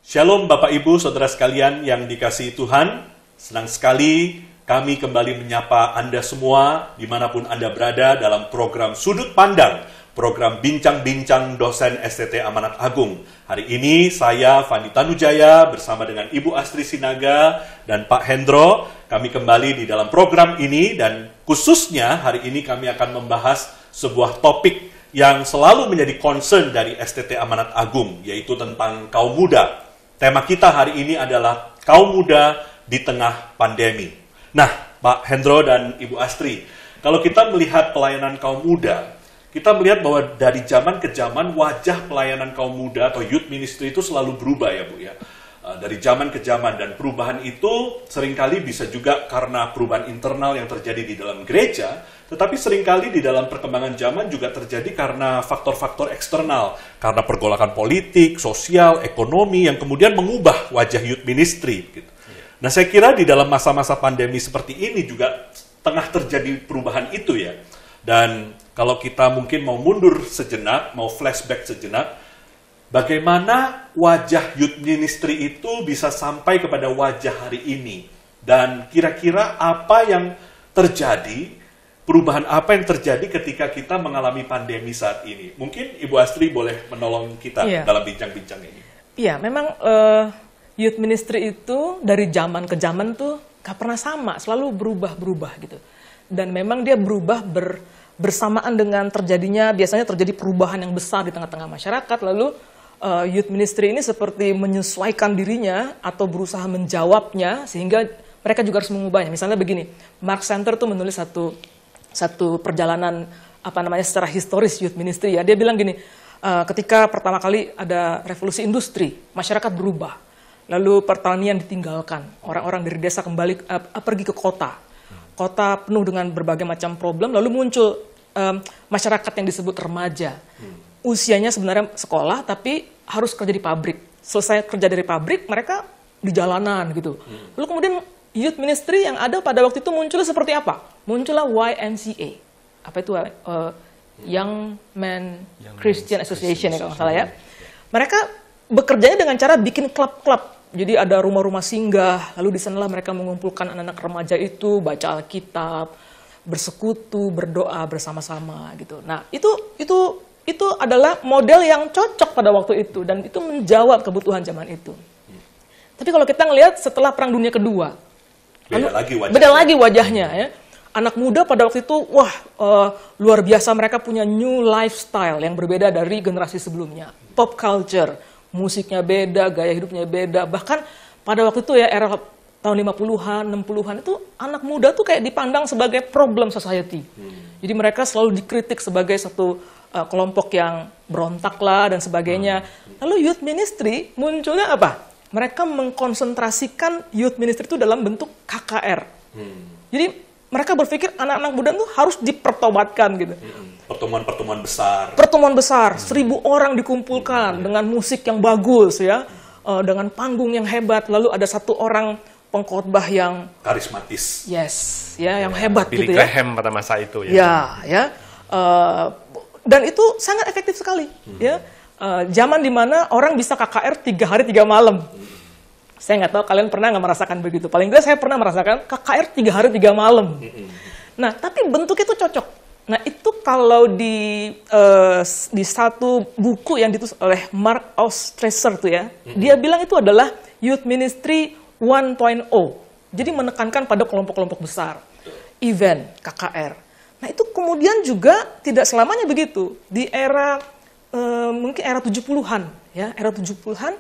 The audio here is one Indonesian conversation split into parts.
Shalom Bapak Ibu, Saudara sekalian yang dikasihi Tuhan. Senang sekali kami kembali menyapa Anda semua dimanapun Anda berada dalam program Sudut Pandang, program Bincang-Bincang Dosen STT Amanat Agung. Hari ini saya, Fandi Tanujaya, bersama dengan Ibu Astri Sinaga dan Pak Hendro, kami kembali di dalam program ini, dan khususnya hari ini kami akan membahas sebuah topik yang selalu menjadi concern dari STT Amanat Agung, yaitu tentang kaum muda. Tema kita hari ini adalah kaum muda di tengah pandemi. Nah, Pak Hendro dan Ibu Astri, kalau kita melihat pelayanan kaum muda, kita melihat bahwa dari zaman ke zaman wajah pelayanan kaum muda atau youth ministry itu selalu berubah ya Bu ya. Dari zaman ke zaman, dan perubahan itu seringkali bisa juga karena perubahan internal yang terjadi di dalam gereja, tetapi seringkali di dalam perkembangan zaman juga terjadi karena faktor-faktor eksternal, karena pergolakan politik, sosial, ekonomi yang kemudian mengubah wajah youth ministry. Gitu. Nah, saya kira di dalam masa-masa pandemi seperti ini juga tengah terjadi perubahan itu ya. Dan kalau kita mungkin mau mundur sejenak, mau flashback sejenak, bagaimana wajah youth ministry itu bisa sampai kepada wajah hari ini? Dan kira-kira apa yang terjadi, perubahan apa yang terjadi ketika kita mengalami pandemi saat ini? Mungkin Ibu Astri boleh menolong kita dalam bincang-bincang ini. Iya, memang youth ministry itu dari zaman ke zaman tuh gak pernah sama, selalu berubah-berubah gitu. Dan memang dia berubah bersamaan dengan biasanya terjadi perubahan yang besar di tengah-tengah masyarakat, lalu youth ministry ini seperti menyesuaikan dirinya atau berusaha menjawabnya, sehingga mereka juga harus mengubahnya. Misalnya begini, Mark Center tuh menulis satu perjalanan secara historis youth ministry ya. Dia bilang gini, ketika pertama kali ada revolusi industri, masyarakat berubah, lalu pertanian ditinggalkan, orang-orang dari desa kembali pergi ke kota penuh dengan berbagai macam problem, lalu muncul masyarakat yang disebut remaja. Usianya sebenarnya sekolah, tapi harus kerja di pabrik. Selesai kerja dari pabrik, mereka di jalanan gitu. Lalu kemudian youth ministry yang ada pada waktu itu munculnya seperti apa? Muncullah YMCA. Apa itu? Young Men Christian Association ya kalau nggak salah ya. Mereka bekerjanya dengan cara bikin klub-klub. Jadi ada rumah-rumah singgah, lalu di sanalah mereka mengumpulkan anak-anak remaja itu, baca Alkitab, bersekutu, berdoa bersama-sama gitu. Nah, itu adalah model yang cocok pada waktu itu, dan itu menjawab kebutuhan zaman itu. Tapi kalau kita ngelihat setelah Perang Dunia Kedua, beda lagi wajahnya ya. Anak muda pada waktu itu, luar biasa, mereka punya new lifestyle yang berbeda dari generasi sebelumnya. Pop culture, musiknya beda, gaya hidupnya beda. Bahkan pada waktu itu ya, era tahun 50-an, 60-an itu anak muda tuh kayak dipandang sebagai problem society. Jadi mereka selalu dikritik sebagai satu kelompok yang berontak lah dan sebagainya. Lalu youth ministry munculnya apa? Mereka mengkonsentrasikan youth ministry itu dalam bentuk KKR. Jadi mereka berpikir anak-anak muda itu harus dipertobatkan gitu. Pertemuan besar, 1.000 orang dikumpulkan dengan musik yang bagus ya, dengan panggung yang hebat. Lalu ada satu orang pengkhotbah yang karismatis. Yang hebat Billy gitu ya. Graham pada masa itu ya. Dan itu sangat efektif sekali ya. Zaman dimana orang bisa KKR 3 hari 3 malam. Saya nggak tahu kalian pernah nggak merasakan begitu. Paling tidak saya pernah merasakan KKR 3 hari 3 malam. Nah, tapi bentuk itu cocok. Nah, itu kalau di satu buku yang ditulis oleh Mark Ostreicher tuh ya, dia bilang itu adalah Youth Ministry 1.0. Jadi menekankan pada kelompok-kelompok besar, event, KKR. Nah, itu kemudian juga tidak selamanya begitu. Di era, mungkin era 70-an, ya, era 70-an,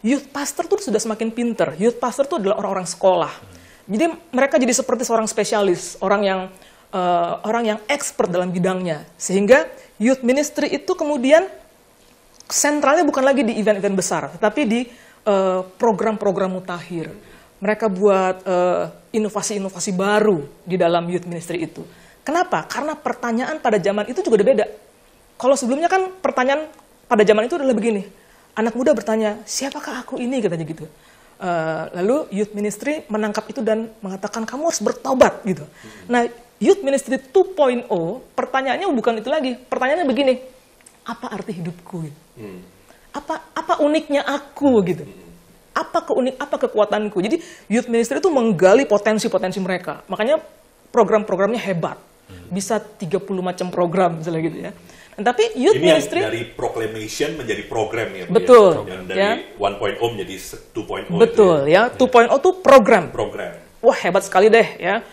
youth pastor tuh sudah semakin pinter. Youth pastor tuh adalah orang-orang sekolah. Jadi mereka jadi seperti seorang spesialis, orang yang expert dalam bidangnya. Sehingga youth ministry itu kemudian sentralnya bukan lagi di event-event besar, tetapi di program-program mutakhir. Mereka buat inovasi-inovasi baru di dalam youth ministry itu. Kenapa? Karena pertanyaan pada zaman itu juga udah beda. Kalau sebelumnya kan pertanyaan pada zaman itu adalah begini. Anak muda bertanya, siapakah aku ini? Katanya gitu. Lalu youth ministry menangkap itu dan mengatakan kamu harus bertobat gitu. Nah, Youth Ministry 2.0, pertanyaannya bukan itu lagi. Pertanyaannya begini, apa arti hidupku? Apa uniknya aku gitu? apa kekuatanku. Jadi youth ministry itu menggali potensi-potensi mereka. Makanya program-programnya hebat. Bisa 30 macam program misalnya gitu ya. Tapi youth ini ministry yang dari proclamation menjadi program ya. Betul. Yang dari 1.0 menjadi 2.0. Betul ya. 2.0 itu program. Wah, hebat sekali deh ya.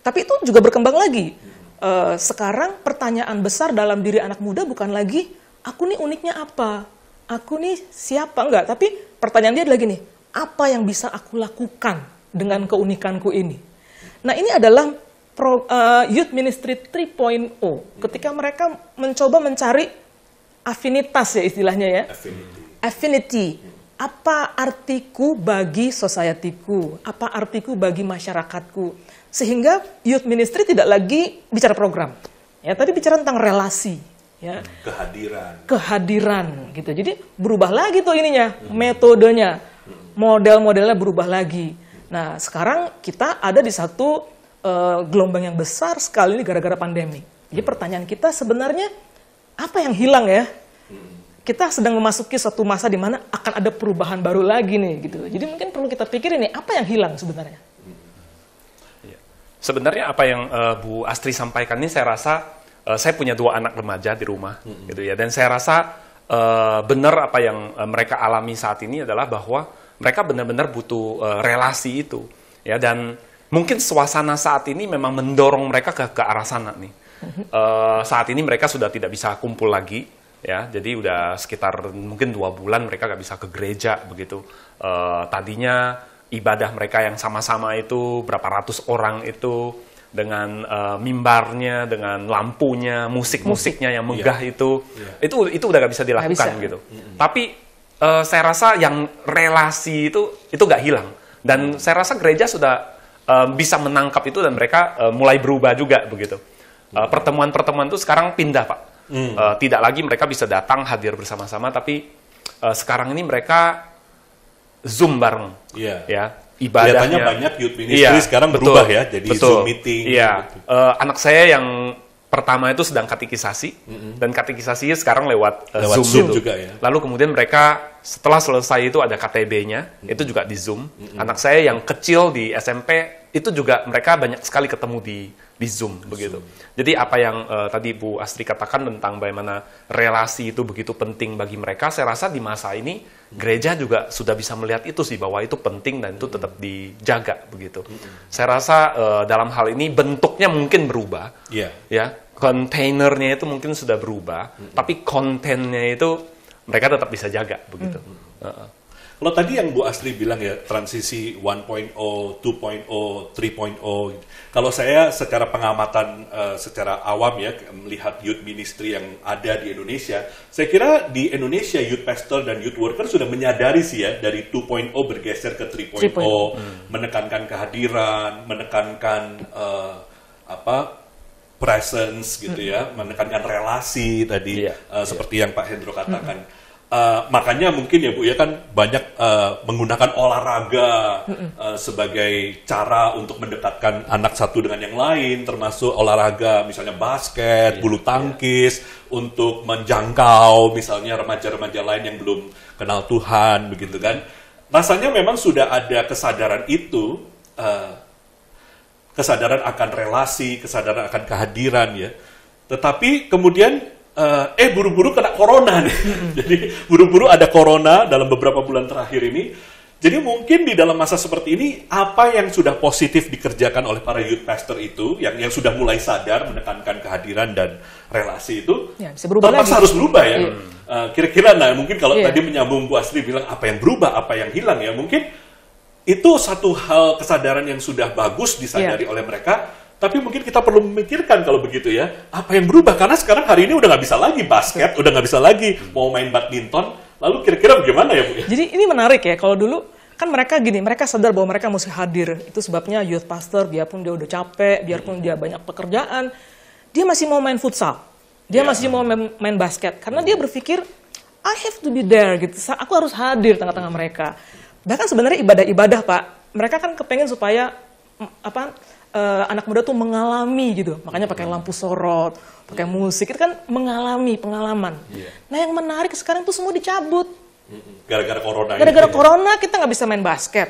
Tapi itu juga berkembang lagi. Sekarang pertanyaan besar dalam diri anak muda bukan lagi aku nih uniknya apa? Aku nih siapa? Enggak, tapi pertanyaan dia lagi nih, apa yang bisa aku lakukan dengan keunikanku ini? Nah, ini adalah Youth Ministry 3.0, ketika mereka mencoba mencari afinitas ya istilahnya ya. Affinity. Apa artiku bagi society-ku? Apa artiku bagi masyarakatku? Sehingga Youth Ministry tidak lagi bicara program. Ya, tadi bicara tentang relasi. Ya. Kehadiran gitu. Jadi berubah lagi tuh ininya, metodenya. Model-modelnya berubah lagi. Nah, sekarang kita ada di satu gelombang yang besar sekali ini gara-gara pandemi. Jadi pertanyaan kita sebenarnya apa yang hilang ya? Kita sedang memasuki suatu masa di mana akan ada perubahan baru lagi nih gitu. Jadi mungkin perlu kita pikirin nih apa yang hilang sebenarnya. Sebenarnya apa yang Bu Astri sampaikan ini saya rasa saya punya 2 anak remaja di rumah gitu ya, dan saya rasa benar apa yang mereka alami saat ini adalah bahwa mereka benar-benar butuh relasi itu ya, dan mungkin suasana saat ini memang mendorong mereka ke arah sana nih. Saat ini mereka sudah tidak bisa kumpul lagi, ya. Jadi udah sekitar mungkin 2 bulan mereka nggak bisa ke gereja begitu. Tadinya ibadah mereka yang sama-sama itu berapa ratus orang itu dengan mimbarnya, dengan lampunya, musik-musiknya yang megah itu udah nggak bisa dilakukan gitu. Tapi saya rasa yang relasi itu nggak hilang, dan saya rasa gereja sudah bisa menangkap itu, dan mereka mulai berubah juga begitu. Pertemuan-pertemuan itu sekarang pindah, Pak. Tidak lagi mereka bisa datang hadir bersama-sama, tapi sekarang ini mereka Zoom bareng. Ya, ibadahnya. Kelihatannya banyak youth ministry sekarang berubah ya, jadi Zoom meeting. Gitu. Anak saya yang pertama itu sedang katekisasi, dan katekisasinya sekarang lewat Zoom juga ya. Lalu kemudian mereka setelah selesai itu ada KTB-nya, itu juga di Zoom. Anak saya yang kecil di SMP itu juga mereka banyak sekali ketemu di Zoom begitu. Jadi apa yang tadi Bu Astri katakan tentang bagaimana relasi itu begitu penting bagi mereka, saya rasa di masa ini gereja juga sudah bisa melihat itu sih, bahwa itu penting dan itu tetap dijaga begitu. Saya rasa dalam hal ini bentuknya mungkin berubah, ya, kontainernya itu mungkin sudah berubah, tapi kontennya itu mereka tetap bisa jaga begitu. Kalau tadi yang Bu Astri bilang ya, transisi 1.0, 2.0, 3.0, kalau saya secara pengamatan secara awam ya, melihat youth ministry yang ada di Indonesia, saya kira di Indonesia youth pastor dan youth worker sudah menyadari sih ya, dari 2.0 bergeser ke 3.0, menekankan kehadiran, menekankan presence gitu ya, menekankan relasi tadi, seperti yang Pak Hendro katakan. Makanya mungkin ya Bu ya, kan banyak menggunakan olahraga sebagai cara untuk mendekatkan anak satu dengan yang lain, termasuk olahraga misalnya basket, bulu tangkis, untuk menjangkau misalnya remaja-remaja lain yang belum kenal Tuhan begitu kan. Rasanya memang sudah ada kesadaran itu, kesadaran akan relasi, kesadaran akan kehadiran ya. Tetapi kemudian buru-buru kena corona nih. Jadi buru-buru ada corona dalam beberapa bulan terakhir ini. Jadi mungkin di dalam masa seperti ini, apa yang sudah positif dikerjakan oleh para youth pastor itu, yang sudah mulai sadar menekankan kehadiran dan relasi itu, terpaksa harus berubah ya. Kira-kira mungkin kalau tadi menyambung Bu Astri bilang apa yang berubah, apa yang hilang ya, mungkin itu satu hal kesadaran yang sudah bagus disadari oleh mereka. Tapi mungkin kita perlu memikirkan kalau begitu ya, apa yang berubah? Karena sekarang hari ini udah nggak bisa lagi basket, udah nggak bisa lagi mau main badminton. Lalu kira-kira bagaimana ya Bu? Jadi ini menarik ya, kalau dulu kan mereka gini, mereka sadar bahwa mereka mesti hadir. Itu sebabnya youth pastor, biarpun dia udah capek, biarpun dia banyak pekerjaan, dia masih mau main futsal. Dia masih mau main basket. Karena dia berpikir, I have to be there gitu. Aku harus hadir tengah-tengah mereka. Bahkan sebenarnya ibadah-ibadah Pak, mereka kan kepengen supaya anak muda tuh mengalami gitu, makanya pakai lampu sorot, pakai musik, itu kan mengalami pengalaman. Nah yang menarik sekarang tuh semua dicabut, Gara-gara corona. Gara-gara corona kita nggak bisa main basket,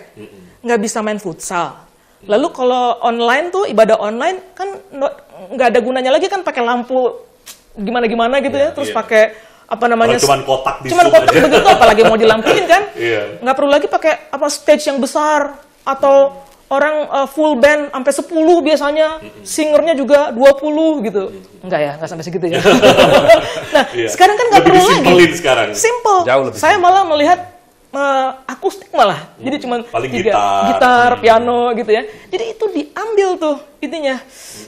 nggak bisa main futsal. Lalu kalau online tuh ibadah online kan nggak ada gunanya lagi kan pakai lampu gimana gitu ya, terus pakai apa namanya? Cuman kotak di cuman Zoom kotak aja. begitu, apalagi mau dilampuin kan? Iya. Nggak perlu lagi pakai apa stage yang besar atau orang full band sampai 10 biasanya, singernya juga 20 gitu. Enggak ya, nggak sampai segitu ya. Nah, sekarang kan nggak Lebih perlu lagi. disimpelin sekarang. Simple. Jauh lebih Saya malah melihat akustik malah. Jadi cuma Paling gitar, piano gitu ya. Jadi itu diambil tuh intinya.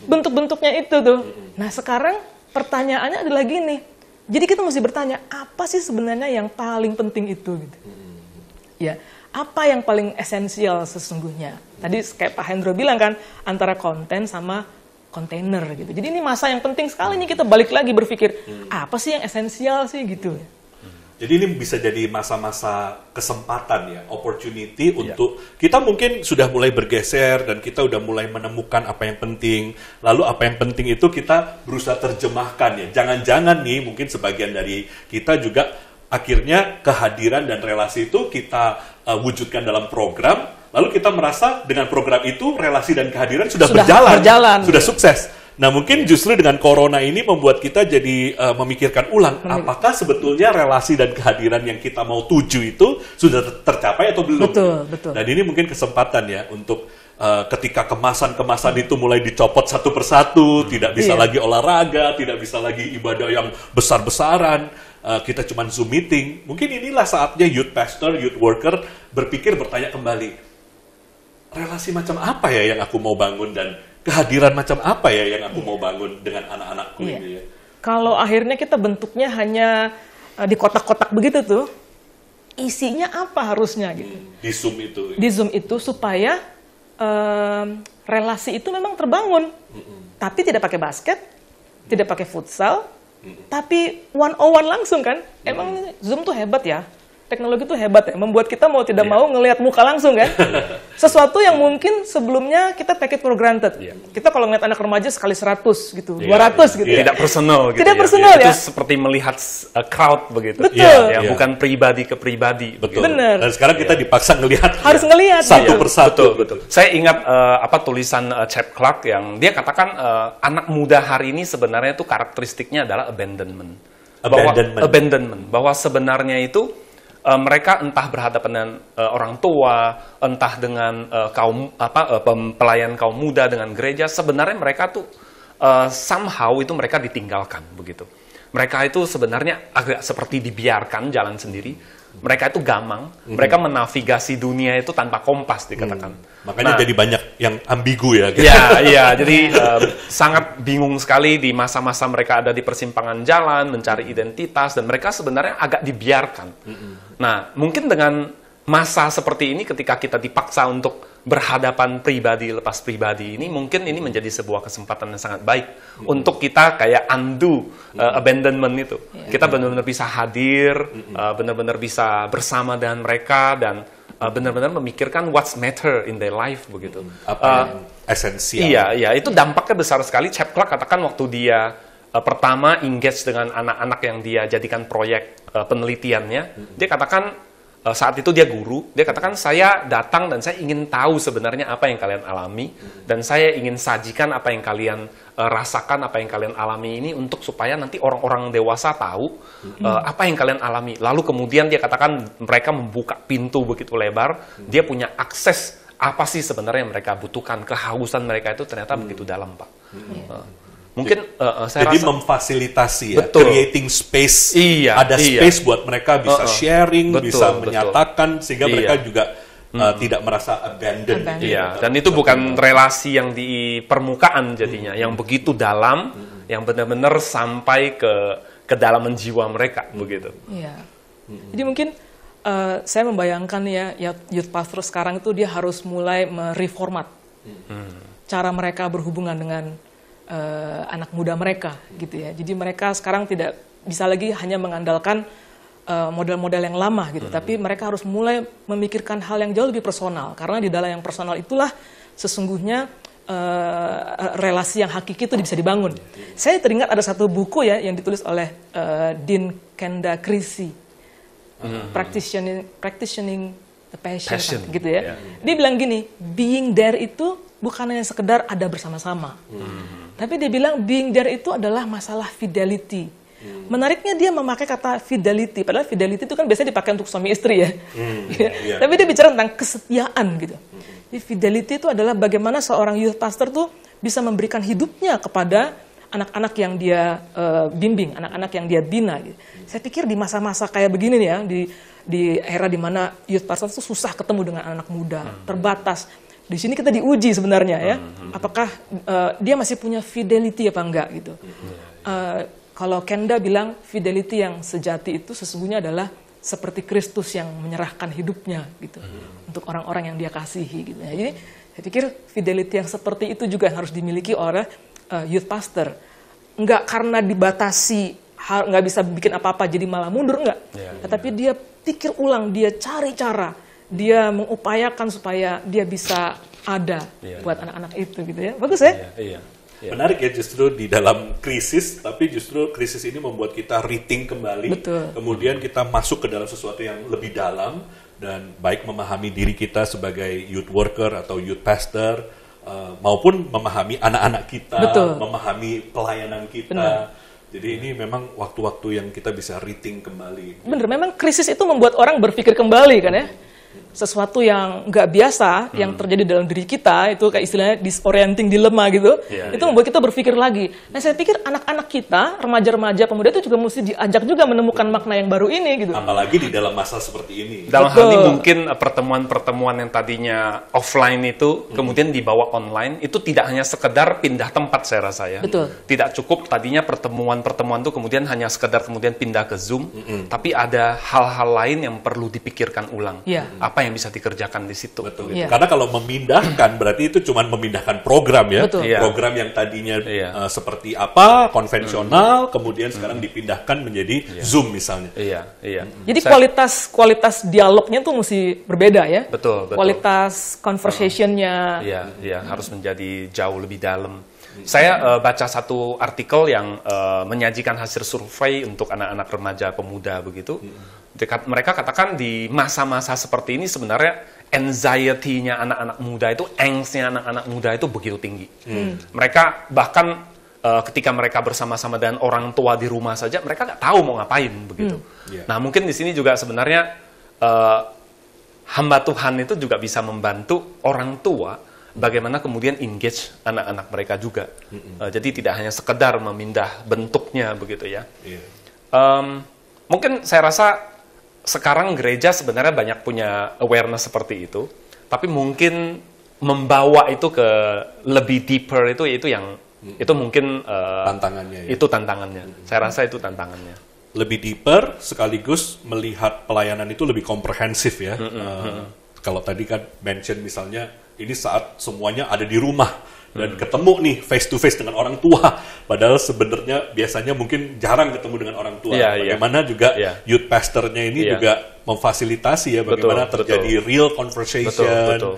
Bentuk-bentuknya itu tuh. Nah, sekarang pertanyaannya adalah gini. Jadi kita mesti bertanya, apa sih sebenarnya yang paling penting itu gitu. Ya, apa yang paling esensial sesungguhnya? Tadi kayak Pak Hendro bilang kan, antara konten sama kontainer gitu. Jadi ini masa yang penting sekali nih kita balik lagi berpikir, apa sih yang esensial sih gitu. Jadi ini bisa jadi masa-masa kesempatan ya, opportunity untuk kita mungkin sudah mulai bergeser dan kita udah mulai menemukan apa yang penting. Lalu apa yang penting itu kita berusaha terjemahkan ya. Jangan-jangan nih mungkin sebagian dari kita juga akhirnya kehadiran dan relasi itu kita wujudkan dalam program. Lalu kita merasa dengan program itu relasi dan kehadiran sudah berjalan, sudah sukses. Nah mungkin justru dengan corona ini membuat kita jadi memikirkan ulang, apakah sebetulnya relasi dan kehadiran yang kita mau tuju itu sudah tercapai atau belum? Betul. Dan ini mungkin kesempatan ya untuk ketika kemasan-kemasan itu mulai dicopot satu persatu, tidak bisa lagi olahraga, tidak bisa lagi ibadah yang besar-besaran, kita cuma Zoom meeting. Mungkin inilah saatnya youth pastor, youth worker berpikir bertanya kembali, relasi macam apa ya yang aku mau bangun dan kehadiran macam apa ya yang aku mau bangun dengan anak-anakku ini ya. Kalau akhirnya kita bentuknya hanya di kotak-kotak begitu tuh, isinya apa harusnya gitu. Di Zoom itu. Di Zoom itu supaya relasi itu memang terbangun. Tapi tidak pakai basket, tidak pakai futsal, tapi 101 langsung kan. Emang Zoom tuh hebat ya. Teknologi itu hebat ya, membuat kita mau tidak mau ngelihat muka langsung kan. Sesuatu yang mungkin sebelumnya kita take it for granted. Kita kalau ngeliat anak remaja sekali 100 gitu, 200 gitu. Tidak personal gitu. Tidak personal ya. Itu seperti melihat crowd begitu. Betul. Bukan pribadi ke pribadi. Betul. Benar. Dan sekarang kita dipaksa ngelihat. Harus ngelihat satu persatu. Betul. Saya ingat tulisan Chap Clark yang dia katakan anak muda hari ini sebenarnya itu karakteristiknya adalah abandonment. Bahwa sebenarnya itu mereka entah berhadapan dengan orang tua, entah dengan pelayan kaum muda, dengan gereja, sebenarnya mereka tuh somehow itu mereka ditinggalkan begitu. Mereka itu sebenarnya agak seperti dibiarkan jalan sendiri. Mereka itu gamang, mereka menavigasi dunia itu tanpa kompas dikatakan. Makanya jadi banyak yang ambigu ya. Gitu. Iya, jadi sangat bingung sekali di masa-masa mereka ada di persimpangan jalan, mencari identitas, dan mereka sebenarnya agak dibiarkan. Nah, mungkin dengan masa seperti ini ketika kita dipaksa untuk berhadapan pribadi lepas pribadi ini, mungkin ini menjadi sebuah kesempatan yang sangat baik untuk kita kayak undo abandonment itu. Kita benar-benar bisa hadir, benar-benar bisa bersama dengan mereka, dan benar-benar memikirkan what's matter in their life begitu. Apa yang esensial. Iya, itu dampaknya besar sekali. Chap Clark katakan waktu dia pertama engage dengan anak-anak yang dia jadikan proyek penelitiannya, dia katakan saat itu dia guru, dia katakan saya datang dan saya ingin tahu sebenarnya apa yang kalian alami, dan saya ingin sajikan apa yang kalian rasakan, apa yang kalian alami ini untuk supaya nanti orang-orang dewasa tahu apa yang kalian alami. Lalu kemudian dia katakan mereka membuka pintu begitu lebar, dia punya akses apa sih sebenarnya yang mereka butuhkan, kehausan mereka itu ternyata begitu dalam, Pak. Mungkin saya jadi rasa memfasilitasi ya, betul. Creating space, Iya, ada space buat mereka bisa sharing, bisa betul. menyatakan sehingga mereka juga tidak merasa abandoned. Iya, dan itu bukan relasi yang di permukaan jadinya, yang begitu dalam, yang benar-benar sampai ke kedalaman jiwa mereka begitu. Iya. Jadi mungkin saya membayangkan ya youth pastor sekarang itu dia harus mulai mereformat cara mereka berhubungan dengan anak muda mereka gitu ya. Jadi mereka sekarang tidak bisa lagi hanya mengandalkan model-model yang lama gitu, tapi mereka harus mulai memikirkan hal yang jauh lebih personal, karena di dalam yang personal itulah sesungguhnya relasi yang hakiki itu bisa dibangun. Saya teringat ada satu buku ya yang ditulis oleh Dean Kenda Creasy. practicing the passion. Gitu ya. Yeah. Dia bilang gini, being there itu bukan hanya sekedar ada bersama-sama. Tapi dia bilang being there itu adalah masalah fidelity. Menariknya dia memakai kata fidelity, padahal fidelity itu kan biasanya dipakai untuk suami istri ya. Yeah. Tapi dia bicara tentang kesetiaan gitu. Jadi fidelity itu adalah bagaimana seorang youth pastor tuh bisa memberikan hidupnya kepada anak-anak yang dia bimbing, anak-anak yang dia bina. Gitu. Saya pikir di masa-masa kayak begini nih ya, di era di mana youth pastor itu susah ketemu dengan anak muda, terbatas. Di sini kita diuji sebenarnya ya, apakah dia masih punya fidelity apa enggak gitu. Kalau Kenda bilang fidelity yang sejati itu sesungguhnya adalah seperti Kristus yang menyerahkan hidupnya gitu untuk orang-orang yang dia kasihi gitu. Jadi saya pikir fidelity yang seperti itu juga harus dimiliki oleh youth pastor. Enggak karena dibatasi, nggak bisa bikin apa-apa jadi malah mundur, enggak. Tetapi dia pikir ulang, dia cari cara, dia mengupayakan supaya dia bisa ada buat anak-anak itu gitu ya. Bagus ya? Menarik ya, justru di dalam krisis, tapi justru krisis ini membuat kita rethink kembali. Betul. Kemudian kita masuk ke dalam sesuatu yang lebih dalam, dan baik memahami diri kita sebagai youth worker atau youth pastor, maupun memahami anak-anak kita, Betul. memahami pelayanan kita. Benar. Jadi ini memang waktu-waktu yang kita bisa rethink kembali. Bener, memang krisis itu membuat orang berpikir kembali kan ya. Sesuatu yang nggak biasa yang terjadi dalam diri kita, itu kayak istilahnya disorienting dilema gitu, itu membuat kita berpikir lagi. Nah saya pikir anak-anak kita, remaja-remaja, pemuda itu juga mesti diajak juga menemukan makna yang baru ini gitu. Apalagi di dalam masa seperti ini. Dalam hal ini mungkin pertemuan-pertemuan yang tadinya offline itu kemudian dibawa online, itu tidak hanya sekedar pindah tempat saya rasa ya. Betul. Tidak cukup tadinya pertemuan-pertemuan itu kemudian hanya sekedar kemudian pindah ke Zoom, tapi ada hal-hal lain yang perlu dipikirkan ulang. Iya. Apa yang bisa dikerjakan di situ. Betul. Iya. Karena kalau memindahkan berarti itu cuma memindahkan program ya. Betul. Iya. Program yang tadinya seperti apa, konvensional, kemudian sekarang dipindahkan menjadi Zoom misalnya. Iya. Jadi kualitas dialognya tuh mesti berbeda ya. Betul. Kualitas conversationnya. Iya, harus menjadi jauh lebih dalam. Saya baca satu artikel yang menyajikan hasil survei untuk anak-anak remaja pemuda begitu. Mereka katakan di masa-masa seperti ini sebenarnya anxiety-nya anak-anak muda itu, angst-nya anak-anak muda itu begitu tinggi. Mereka bahkan ketika mereka bersama-sama dengan orang tua di rumah saja, mereka nggak tahu mau ngapain begitu. Nah mungkin di sini juga sebenarnya hamba Tuhan itu juga bisa membantu orang tua bagaimana kemudian engage anak-anak mereka juga. Jadi tidak hanya sekedar memindah bentuknya begitu ya. Mungkin saya rasa sekarang gereja sebenarnya banyak punya awareness seperti itu, tapi mungkin membawa itu ke lebih deeper itu yang itu mungkin tantangannya. Itu tantangannya. Saya rasa itu tantangannya. Lebih deeper sekaligus melihat pelayanan itu lebih komprehensif ya. Kalau tadi kan mention misalnya ini saat semuanya ada di rumah dan ketemu nih face to face dengan orang tua, padahal sebenarnya biasanya mungkin jarang ketemu dengan orang tua. Bagaimana juga youth pastornya ini juga memfasilitasi ya bagaimana terjadi real conversation.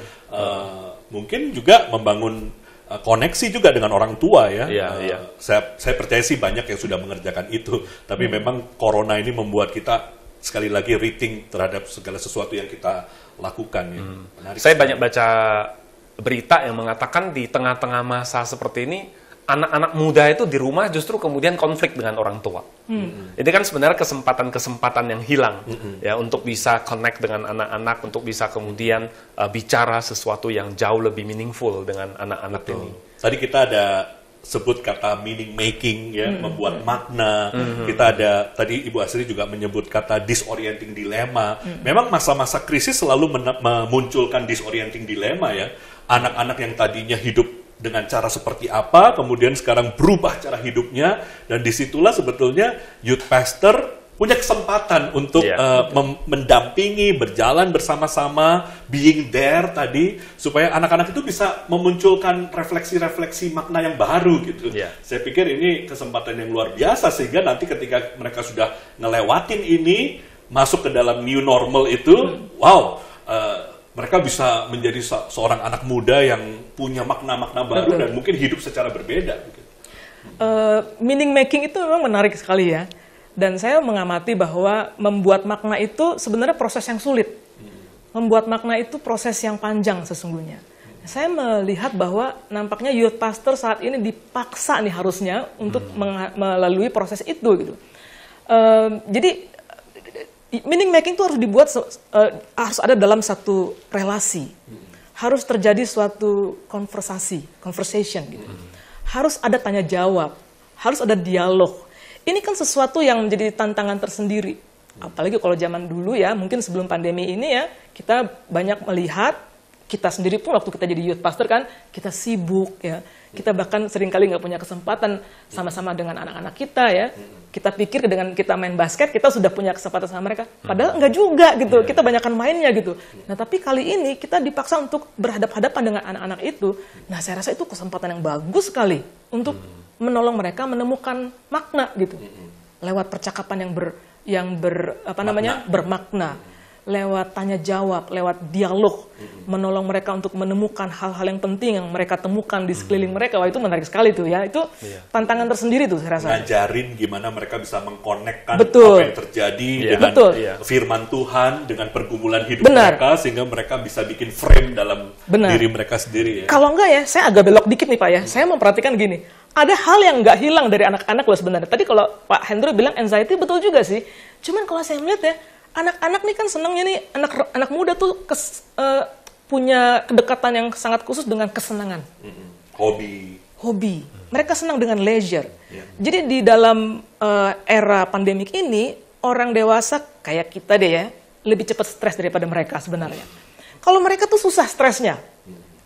Mungkin juga membangun koneksi juga dengan orang tua ya. Saya percaya sih banyak yang sudah mengerjakan itu, tapi memang corona ini membuat kita sekali lagi rethink terhadap segala sesuatu yang kita lakukan ya. Saya banyak baca berita yang mengatakan di tengah-tengah masa seperti ini, anak-anak muda itu di rumah justru kemudian konflik dengan orang tua. Ini kan sebenarnya kesempatan-kesempatan yang hilang ya untuk bisa connect dengan anak-anak, untuk bisa kemudian bicara sesuatu yang jauh lebih meaningful dengan anak-anak ini. Tadi kita ada sebut kata meaning making ya, membuat makna. Kita ada tadi Ibu Asri juga menyebut kata disorienting dilemma. Memang masa-masa krisis selalu memunculkan disorienting dilemma ya. Anak-anak yang tadinya hidup dengan cara seperti apa, kemudian sekarang berubah cara hidupnya, dan disitulah sebetulnya youth pastor punya kesempatan untuk mendampingi, berjalan bersama-sama, being there tadi, supaya anak-anak itu bisa memunculkan refleksi-refleksi makna yang baru gitu. Saya pikir ini kesempatan yang luar biasa, sehingga nanti ketika mereka sudah ngelewatin ini, masuk ke dalam new normal itu, mereka bisa menjadi seorang anak muda yang punya makna-makna baru dan mungkin hidup secara berbeda. Meaning making itu memang menarik sekali ya. Dan saya mengamati bahwa membuat makna itu sebenarnya proses yang sulit. Membuat makna itu proses yang panjang sesungguhnya. Saya melihat bahwa nampaknya youth pastor saat ini dipaksa nih harusnya untuk melalui proses itu gitu. Jadi meaning making itu harus dibuat harus ada dalam satu relasi. Harus terjadi suatu conversation gitu. Harus ada tanya jawab, harus ada dialog. Ini kan sesuatu yang menjadi tantangan tersendiri. Apalagi kalau zaman dulu ya, mungkin sebelum pandemi ini ya, kita banyak melihat, kita sendiri pun waktu kita jadi youth pastor kan, kita sibuk ya. Kita bahkan seringkali nggak punya kesempatan sama-sama dengan anak-anak kita ya. Kita pikir dengan kita main basket, kita sudah punya kesempatan sama mereka. Padahal nggak juga gitu, kita banyakkan mainnya gitu. Nah tapi kali ini kita dipaksa untuk berhadapan-hadapan dengan anak-anak itu. Nah saya rasa itu kesempatan yang bagus sekali untuk menolong mereka menemukan makna gitu. Lewat percakapan yang bermakna. Lewat tanya jawab, lewat dialog, menolong mereka untuk menemukan hal-hal yang penting yang mereka temukan di sekeliling mereka. Wah itu menarik sekali tuh ya, itu tantangan tersendiri tuh saya rasa. Ngajarin gimana mereka bisa mengkonekkan Betul. apa yang terjadi dengan firman Tuhan, dengan pergumulan hidup mereka, sehingga mereka bisa bikin frame dalam diri mereka sendiri ya. Kalau enggak ya, saya agak belok dikit nih Pak ya, saya memperhatikan gini, ada hal yang nggak hilang dari anak-anak loh sebenarnya. Tadi kalau Pak Hendro bilang anxiety, betul juga sih, cuman kalau saya melihat ya, anak-anak nih kan senangnya nih, anak muda tuh punya kedekatan yang sangat khusus dengan kesenangan. Hobi. Mereka senang dengan leisure. Jadi di dalam era pandemik ini, orang dewasa kayak kita deh ya, lebih cepat stres daripada mereka sebenarnya. Kalau mereka tuh susah stresnya.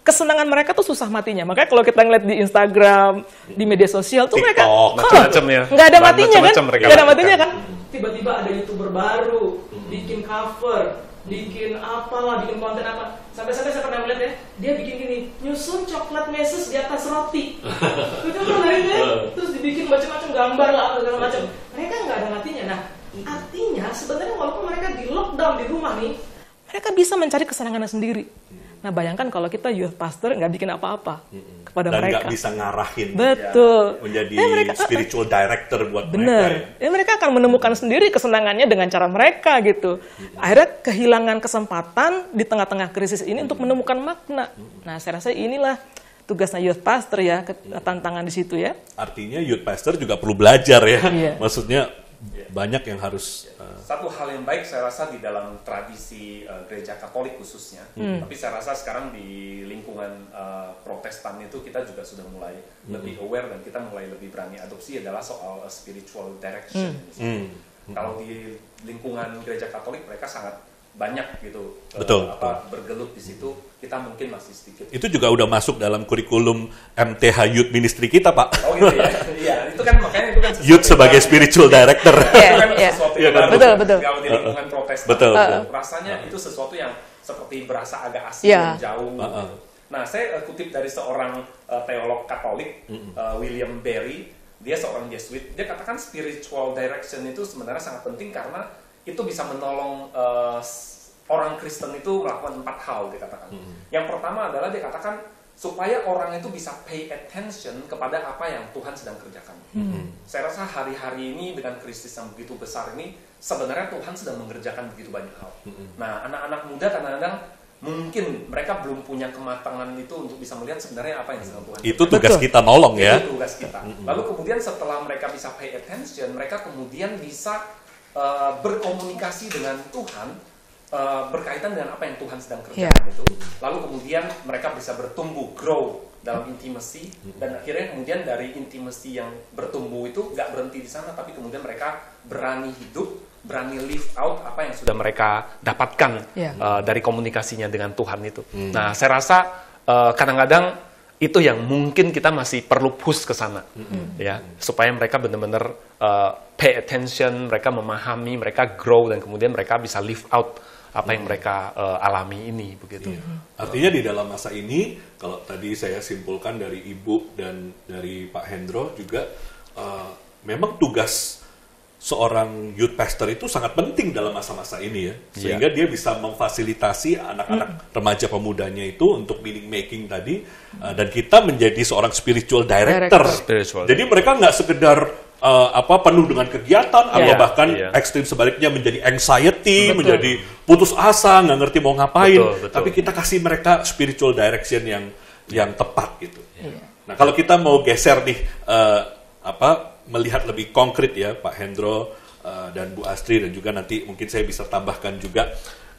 Kesenangan mereka tuh susah matinya. Makanya kalau kita ngeliat di Instagram, di media sosial tuh mereka nggak ada matinya kan? Nggak ada matinya kan? Tiba-tiba ada YouTuber baru, bikin cover, bikin apalah, bikin konten apa. Sampai-sampai saya pernah melihat ya, dia bikin gini, nyusun coklat meses di atas roti. Itu pernah ya? Terus dibikin macam-macam gambar lah, segala macam. Mereka nggak ada matinya. Nah, artinya sebenarnya walaupun mereka di lockdown di rumah nih, mereka bisa mencari kesenangannya sendiri. Nah bayangkan kalau kita youth pastor nggak bikin apa-apa kepada dan mereka. Dan nggak bisa ngarahin. Betul. Ya, menjadi spiritual director buat mereka. Mereka akan menemukan sendiri kesenangannya dengan cara mereka gitu. Akhirnya kehilangan kesempatan di tengah-tengah krisis ini untuk menemukan makna. Nah saya rasa inilah tugasnya youth pastor ya, tantangan di situ ya. Artinya youth pastor juga perlu belajar ya. Maksudnya banyak yang harus... Satu hal yang baik saya rasa di dalam tradisi gereja Katolik khususnya, tapi saya rasa sekarang di lingkungan Protestan itu kita juga sudah mulai lebih aware dan kita mulai lebih berani adopsi adalah soal spiritual direction. Kalau di lingkungan gereja Katolik mereka sangat banyak gitu bergelut di situ, kita mungkin masih sedikit. Itu juga udah masuk dalam kurikulum MTH Youth Ministry kita, Pak. Oh gitu ya. Iya, itu kan makanya itu kan Youth sebagai spiritual director. Itu kan sesuatu yang betul. Kalau di lingkungan Protestan. Betul. Rasanya itu sesuatu yang seperti berasa agak asing dan jauh. Nah, saya kutip dari seorang teolog Katolik, William Barry, dia seorang Jesuit. Dia katakan spiritual direction itu sebenarnya sangat penting karena itu bisa menolong orang Kristen itu melakukan 4 hal, dia katakan. Yang pertama adalah dia katakan supaya orang itu bisa pay attention kepada apa yang Tuhan sedang kerjakan. Saya rasa hari-hari ini dengan krisis yang begitu besar ini, sebenarnya Tuhan sedang mengerjakan begitu banyak hal. Nah, anak-anak muda kadang-kadang mungkin mereka belum punya kematangan itu untuk bisa melihat sebenarnya apa yang sedang Tuhan kerjakan. Itu tugas kita nolong ya. Itu tugas kita. Lalu kemudian setelah mereka bisa pay attention, mereka kemudian bisa berkomunikasi dengan Tuhan berkaitan dengan apa yang Tuhan sedang kerjakan itu. Lalu kemudian mereka bisa bertumbuh, grow dalam intimacy, dan akhirnya kemudian dari intimacy yang bertumbuh itu gak berhenti di sana, tapi kemudian mereka berani hidup, berani live out apa yang sudah mereka dapatkan dari komunikasinya dengan Tuhan itu. Nah, saya rasa kadang-kadang itu yang mungkin kita masih perlu push ke sana, ya, supaya mereka benar-benar pay attention, mereka memahami, mereka grow, dan kemudian mereka bisa live out apa yang mereka alami ini, begitu. Artinya di dalam masa ini, kalau tadi saya simpulkan dari Ibu dan dari Pak Hendro juga, memang tugas seorang youth pastor itu sangat penting dalam masa-masa ini ya, sehingga dia bisa memfasilitasi anak-anak remaja pemudanya itu untuk meaning making tadi, dan kita menjadi seorang spiritual director. Jadi mereka nggak sekedar penuh dengan kegiatan atau bahkan ekstrim sebaliknya menjadi anxiety, menjadi putus asa, nggak ngerti mau ngapain. Tapi kita kasih mereka spiritual direction yang tepat gitu. Nah, kalau kita mau geser nih melihat lebih konkret ya, Pak Hendro dan Bu Astri, dan juga nanti mungkin saya bisa tambahkan juga.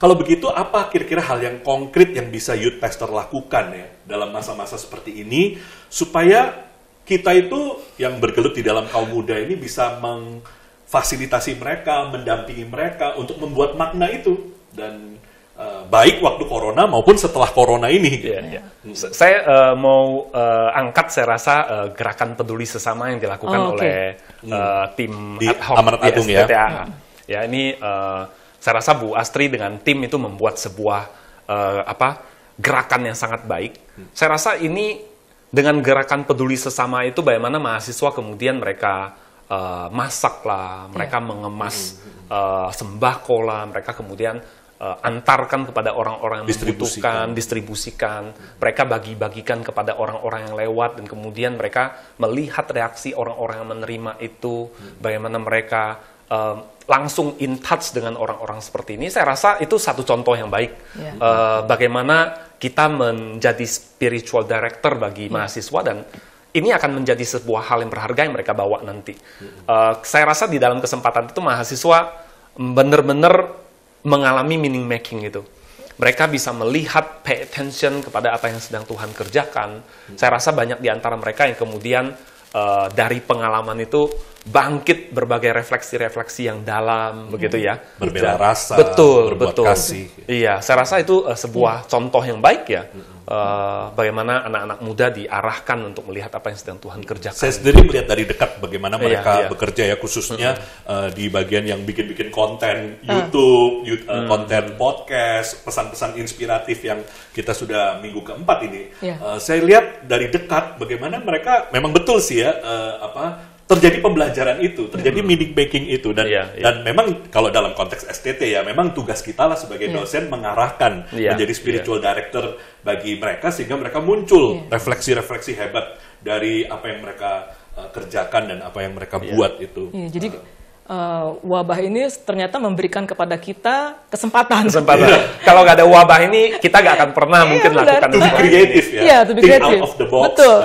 Kalau begitu, apa kira-kira hal yang konkret yang bisa youth pastor lakukan ya dalam masa-masa seperti ini supaya kita itu yang bergelut di dalam kaum muda ini bisa memfasilitasi mereka, mendampingi mereka untuk membuat makna itu, dan baik waktu corona maupun setelah corona ini. Saya mau angkat, saya rasa gerakan peduli sesama yang dilakukan oleh tim di ad hoc Amanat Agung ya. Ya, ini saya rasa Bu Astri dengan tim itu membuat sebuah gerakan yang sangat baik. Saya rasa ini dengan gerakan peduli sesama itu, bagaimana mahasiswa kemudian mereka masak lah, mereka mengemas sembako lah, mereka kemudian antarkan kepada orang-orang yang membutuhkan, distribusikan, mereka bagi-bagikan kepada orang-orang yang lewat, dan kemudian mereka melihat reaksi orang-orang yang menerima itu, bagaimana mereka langsung in touch dengan orang-orang seperti ini. Saya rasa itu satu contoh yang baik. Bagaimana kita menjadi spiritual director bagi mahasiswa, dan ini akan menjadi sebuah hal yang berharga yang mereka bawa nanti. Saya rasa di dalam kesempatan itu mahasiswa benar-benar mengalami meaning making itu. Mereka bisa melihat, pay attention kepada apa yang sedang Tuhan kerjakan. Saya rasa banyak di antara mereka yang kemudian dari pengalaman itu bangkit berbagai refleksi-refleksi yang dalam, begitu ya. Berbela rasa, betul. kasih. Iya, saya rasa itu sebuah contoh yang baik ya. Bagaimana anak-anak muda diarahkan untuk melihat apa yang sedang Tuhan kerjakan. Saya sendiri melihat dari dekat bagaimana mereka bekerja ya, khususnya di bagian yang bikin-bikin konten YouTube, konten podcast, pesan-pesan inspiratif yang kita sudah minggu keempat ini. Saya lihat dari dekat bagaimana mereka memang betul sih ya, terjadi pembelajaran itu, terjadi meaning making itu, dan memang kalau dalam konteks STT ya, memang tugas kita lah sebagai dosen mengarahkan menjadi spiritual director bagi mereka, sehingga mereka muncul refleksi-refleksi hebat dari apa yang mereka kerjakan dan apa yang mereka buat itu. Jadi wabah ini ternyata memberikan kepada kita kesempatan. Kalau nggak ada wabah ini, kita nggak akan pernah mungkin lakukan to be creative ya. Iya, to be think creative. Out of the box. Betul.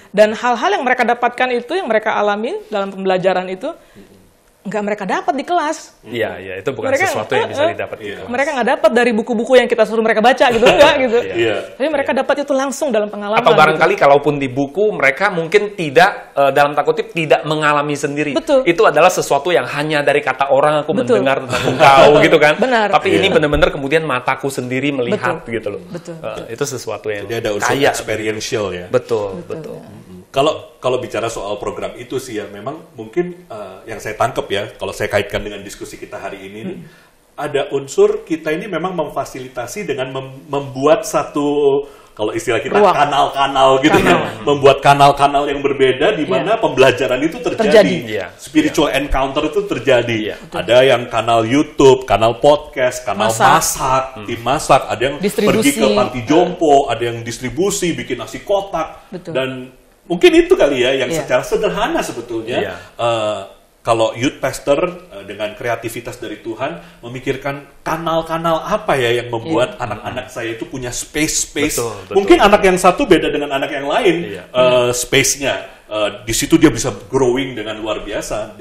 Dan hal-hal yang mereka dapatkan itu, yang mereka alami dalam pembelajaran itu, nggak mereka dapat di kelas. Iya, itu bukan sesuatu yang bisa didapat di kelas. Mereka nggak dapat dari buku-buku yang kita suruh mereka baca gitu, enggak gitu. Tapi mereka dapat itu langsung dalam pengalaman. Atau barangkali kalaupun di buku, mereka mungkin tidak, dalam tanda kutip, tidak mengalami sendiri. Betul. Itu adalah sesuatu yang hanya dari kata orang, aku mendengar tentang engkau gitu kan. Benar. Tapi ini benar-benar kemudian mataku sendiri melihat gitu loh. Betul. Itu sesuatu yang jadi ada unsur kaya. Experiential ya. Betul. Kalau bicara soal program itu sih ya, memang mungkin yang saya tangkap ya, kalau saya kaitkan dengan diskusi kita hari ini, ada unsur kita ini memang memfasilitasi dengan membuat satu, kalau istilah kita kanal-kanal gitu ya, membuat kanal-kanal yang berbeda di mana pembelajaran itu terjadi. Spiritual encounter itu terjadi. Ada yang kanal YouTube, kanal podcast, kanal masak, tim masak, ada yang pergi ke panti jompo, ada yang distribusi, bikin nasi kotak, dan mungkin itu kali ya yang secara sederhana sebetulnya kalau youth pastor dengan kreativitas dari Tuhan memikirkan kanal-kanal apa ya yang membuat anak-anak saya itu punya space. Mungkin anak yang satu beda dengan anak yang lain space-nya. Di situ dia bisa growing dengan luar biasa.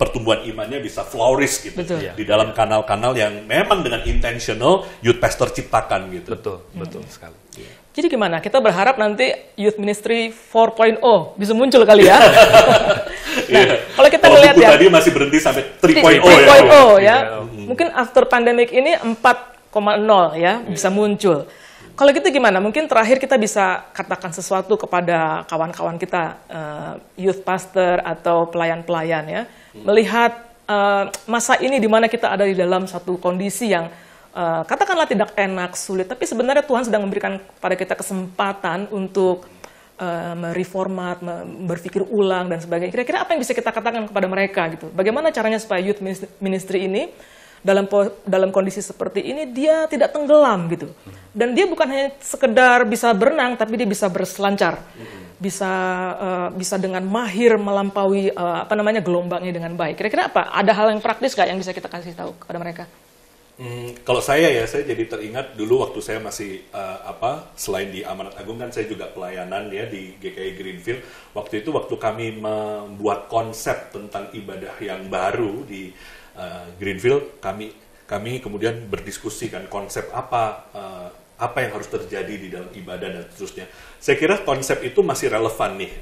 Pertumbuhan imannya bisa flourish gitu di dalam kanal-kanal yang memang dengan intentional youth pastor ciptakan gitu. Betul sekali. Jadi gimana? Kita berharap nanti Youth Ministry 4.0 bisa muncul kali ya. Kalau kita ngelihat ya, tadi masih berhenti sampai 3.0 ya. Mungkin after pandemic ini 4.0 ya bisa muncul. Kalau gitu gimana? Mungkin terakhir kita bisa katakan sesuatu kepada kawan-kawan kita, youth pastor atau pelayan-pelayan ya, melihat masa ini di mana kita ada di dalam satu kondisi yang katakanlah tidak enak, sulit, tapi sebenarnya Tuhan sedang memberikan kepada kita kesempatan untuk mereformat, berpikir ulang dan sebagainya. Kira-kira apa yang bisa kita katakan kepada mereka gitu? Bagaimana caranya supaya youth ministry ini dalam kondisi seperti ini dia tidak tenggelam gitu, dan dia bukan hanya sekedar bisa berenang, tapi dia bisa berselancar, bisa dengan mahir melampaui gelombangnya dengan baik. Kira-kira apa? Ada hal yang praktis nggak yang bisa kita kasih tahu kepada mereka? Kalau saya jadi teringat dulu waktu saya masih selain di Amanat Agung kan saya juga pelayanan ya di GKI Greenfield. Waktu kami membuat konsep tentang ibadah yang baru di Greenfield, kami kemudian berdiskusi kan konsep apa yang harus terjadi di dalam ibadah dan seterusnya. Saya kira konsep itu masih relevan nih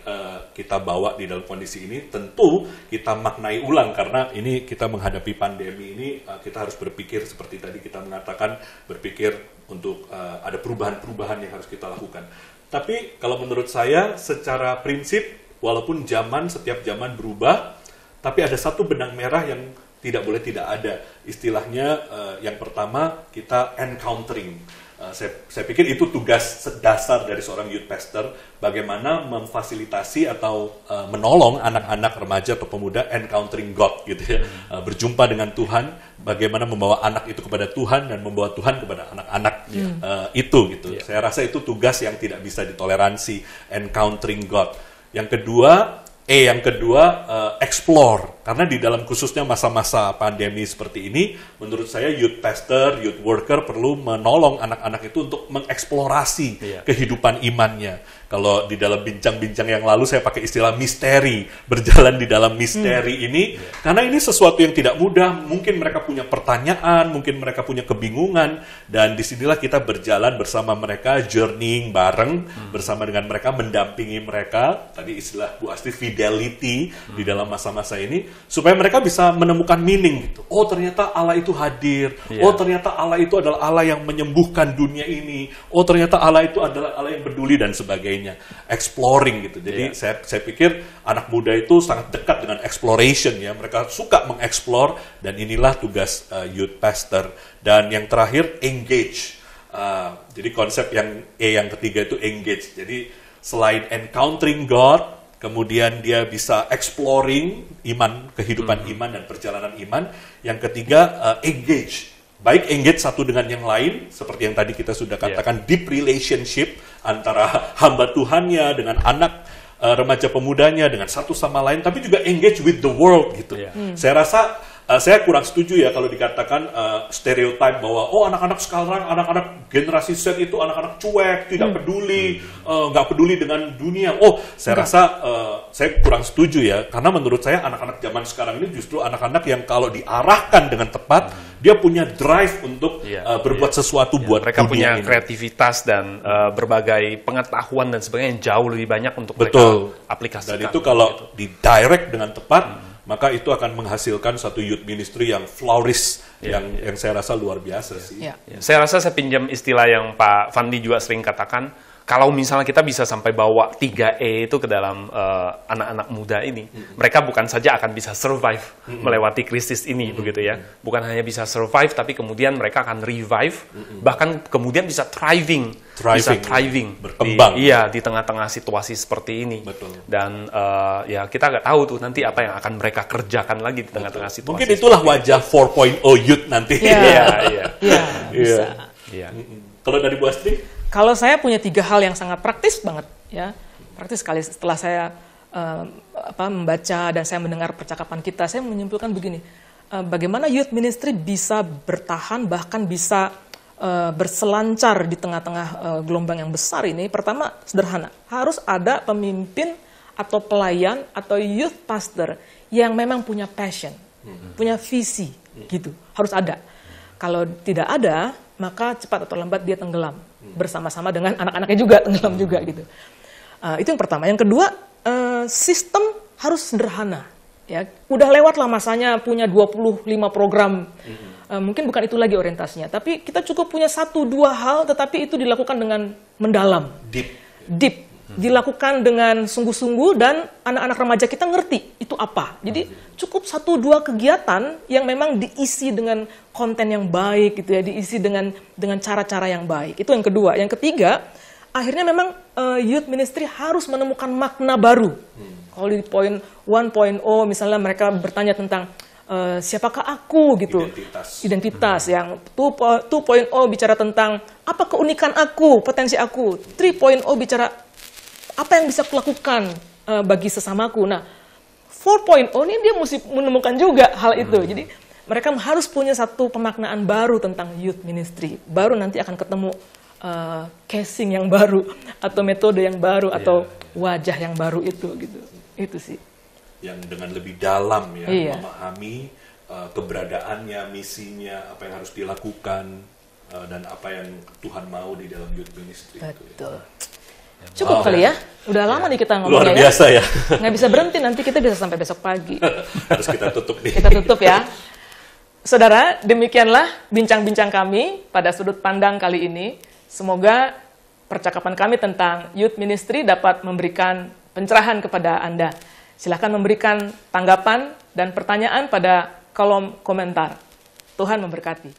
kita bawa di dalam kondisi ini. Tentu kita maknai ulang karena ini kita menghadapi pandemi ini, kita harus berpikir seperti tadi kita mengatakan, berpikir untuk ada perubahan-perubahan yang harus kita lakukan. Tapi kalau menurut saya secara prinsip, walaupun setiap zaman berubah, tapi ada satu benang merah yang tidak boleh tidak ada. Istilahnya yang pertama kita encountering. Saya pikir itu tugas dasar dari seorang youth pastor, bagaimana memfasilitasi atau menolong anak-anak remaja atau pemuda encountering God gitu ya, berjumpa dengan Tuhan, bagaimana membawa anak itu kepada Tuhan dan membawa Tuhan kepada anak-anak itu gitu. Saya rasa itu tugas yang tidak bisa ditoleransi, encountering God. Yang kedua, explore. Karena di dalam khususnya masa-masa pandemi seperti ini, menurut saya youth pastor, youth worker perlu menolong anak-anak itu untuk mengeksplorasi kehidupan imannya. Kalau di dalam bincang-bincang yang lalu saya pakai istilah misteri, berjalan di dalam misteri ini, karena ini sesuatu yang tidak mudah. Mungkin mereka punya pertanyaan, mungkin mereka punya kebingungan, dan disinilah kita berjalan bersama mereka, journeying bareng, bersama dengan mereka, mendampingi mereka. Tadi istilah Bu Astri, fidelity di dalam masa-masa ini, supaya mereka bisa menemukan meaning gitu. Oh, ternyata Allah itu hadir. Oh, ternyata Allah itu adalah Allah yang menyembuhkan dunia ini. Oh, ternyata Allah itu adalah Allah yang peduli dan sebagainya. Exploring gitu. Jadi saya pikir anak muda itu sangat dekat dengan exploration ya. Mereka suka mengeksplor, dan inilah tugas youth pastor. Dan yang terakhir, engage. Jadi konsep yang ketiga itu engage. Jadi selain encountering God, kemudian dia bisa exploring iman, kehidupan iman dan perjalanan iman. Yang ketiga, engage. Baik engage satu dengan yang lain, seperti yang tadi kita sudah katakan, deep relationship antara hamba Tuhannya dengan anak remaja pemudanya, dengan satu sama lain, tapi juga engage with the world gitu. Saya rasa saya kurang setuju ya kalau dikatakan stereotype bahwa anak-anak sekarang, anak-anak generasi Z itu anak-anak cuek, tidak peduli, nggak peduli dengan dunia. Saya rasa saya kurang setuju ya, karena menurut saya anak-anak zaman sekarang ini justru anak-anak yang kalau diarahkan dengan tepat, dia punya drive untuk berbuat sesuatu buat mereka punya ini. Kreativitas dan berbagai pengetahuan dan sebagainya yang jauh lebih banyak untuk mereka aplikasikan. Dan itu kalau di-direct dengan tepat, maka itu akan menghasilkan satu youth ministry yang flourish, yang saya rasa luar biasa sih. Saya rasa saya pinjam istilah yang Pak Fandi juga sering katakan, kalau misalnya kita bisa sampai bawa 3E itu ke dalam anak-anak muda ini, mereka bukan saja akan bisa survive melewati krisis ini, begitu ya. Bukan hanya bisa survive, tapi kemudian mereka akan revive, bahkan kemudian bisa thriving, berkembang. Di tengah-tengah situasi seperti ini. Betul. Dan kita nggak tahu tuh nanti apa yang akan mereka kerjakan lagi di tengah-tengah situasi. Mungkin itulah wajah 4.0 youth nanti. Bisa. Kalau dari Bu Astri? Kalau saya punya 3 hal yang sangat praktis banget, ya, praktis sekali. Setelah saya membaca dan saya mendengar percakapan kita, saya menyimpulkan begini: bagaimana youth ministry bisa bertahan, bahkan bisa berselancar di tengah-tengah gelombang yang besar ini. Pertama, sederhana, harus ada pemimpin atau pelayan atau youth pastor yang memang punya passion, punya visi, gitu. Harus ada. Kalau tidak ada, maka cepat atau lambat dia tenggelam. Bersama-sama dengan anak-anaknya juga tenggelam juga gitu. Itu yang pertama. Yang kedua, sistem harus sederhana. Ya, udah lewat lah masanya punya 25 program. Mungkin bukan itu lagi orientasinya, tapi kita cukup punya 1-2 hal, tetapi itu dilakukan dengan mendalam, deep. Dilakukan dengan sungguh-sungguh, dan anak-anak remaja kita ngerti itu apa. Jadi cukup 1-2 kegiatan yang memang diisi dengan konten yang baik gitu ya, diisi dengan cara-cara yang baik. Itu yang kedua. Yang ketiga, akhirnya memang youth ministry harus menemukan makna baru. Kalau di poin 1.0 misalnya mereka bertanya tentang siapakah aku gitu, identitas. Yang 2.0 bicara tentang apa keunikan aku, potensi aku. 3.0 bicara apa yang bisa kulakukan bagi sesamaku. Nah, 4.0 ini dia mesti menemukan juga hal itu. Jadi mereka harus punya satu pemaknaan baru tentang youth ministry. Baru nanti akan ketemu casing yang baru atau metode yang baru atau wajah yang baru itu gitu. Itu sih. Yang dengan lebih dalam ya, memahami keberadaannya, misinya, apa yang harus dilakukan dan apa yang Tuhan mau di dalam youth ministry. Betul. Cukup kali ya? Udah lama nih kita ngomongnya. Luar biasa ya. Nggak bisa berhenti, nanti kita bisa sampai besok pagi. Harus kita tutup nih. Kita tutup ya. Saudara, demikianlah bincang-bincang kami pada sudut pandang kali ini. Semoga percakapan kami tentang youth ministry dapat memberikan pencerahan kepada Anda. Silakan memberikan tanggapan dan pertanyaan pada kolom komentar. Tuhan memberkati.